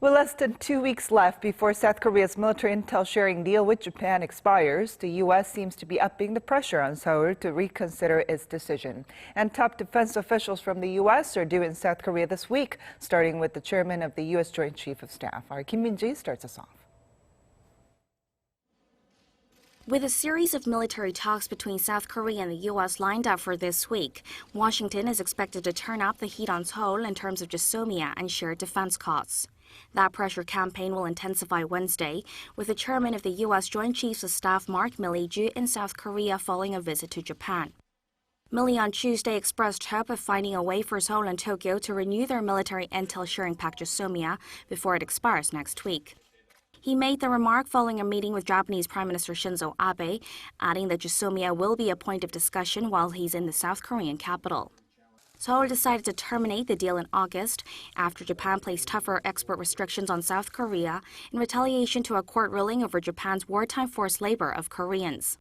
With less than 2 weeks left before South Korea's military intel sharing deal with Japan expires, the U.S. seems to be upping the pressure on Seoul to reconsider its decision. And top defense officials from the U.S. are due in South Korea this week, starting with the chairman of the U.S. Joint Chief of Staff. Our Kim Min-ji starts us off. With a series of military talks between South Korea and the U.S. lined up for this week, Washington is expected to turn up the heat on Seoul in terms of GSOMIA and shared defense costs. That pressure campaign will intensify Wednesday, with the chairman of the U.S. Joint Chiefs of Staff Mark Milley due in South Korea following a visit to Japan. Milley on Tuesday expressed hope of finding a way for Seoul and Tokyo to renew their military intel sharing pact GSOMIA before it expires next week. He made the remark following a meeting with Japanese Prime Minister Shinzo Abe, adding that GSOMIA will be a point of discussion while he's in the South Korean capital. Seoul decided to terminate the deal in August after Japan placed tougher export restrictions on South Korea in retaliation to a court ruling over Japan's wartime forced labor of Koreans.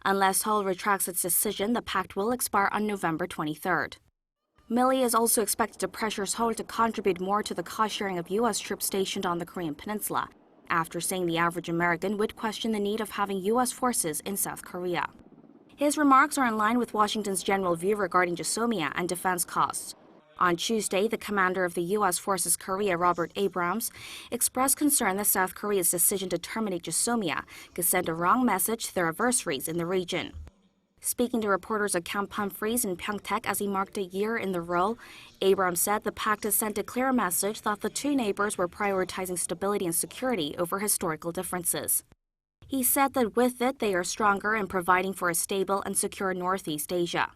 Unless Seoul retracts its decision, the pact will expire on November 23rd. Milley is also expected to pressure Seoul to contribute more to the cost sharing of U.S. troops stationed on the Korean peninsula, after saying the average American would question the need of having U.S. forces in South Korea. His remarks are in line with Washington's general view regarding GSOMIA and defense costs. On Tuesday, the commander of the U.S. Forces Korea, Robert Abrams, expressed concern that South Korea's decision to terminate GSOMIA could send a wrong message to their adversaries in the region. Speaking to reporters at Camp Humphreys in Pyeongtaek as he marked a year in the role, Abrams said the pact has sent a clear message that the two neighbors were prioritizing stability and security over historical differences. He said that with it, they are stronger in providing for a stable and secure Northeast Asia.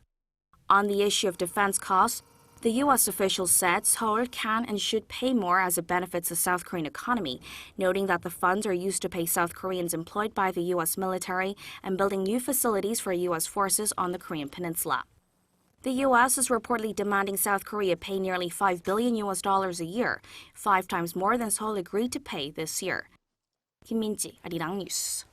On the issue of defense costs, the U.S. officials said Seoul can and should pay more as it benefits the South Korean economy, noting that the funds are used to pay South Koreans employed by the U.S. military and building new facilities for U.S. forces on the Korean peninsula. The U.S. is reportedly demanding South Korea pay nearly $5 billion a year, 5 times more than Seoul agreed to pay this year. Kim Min-ji, Arirang News.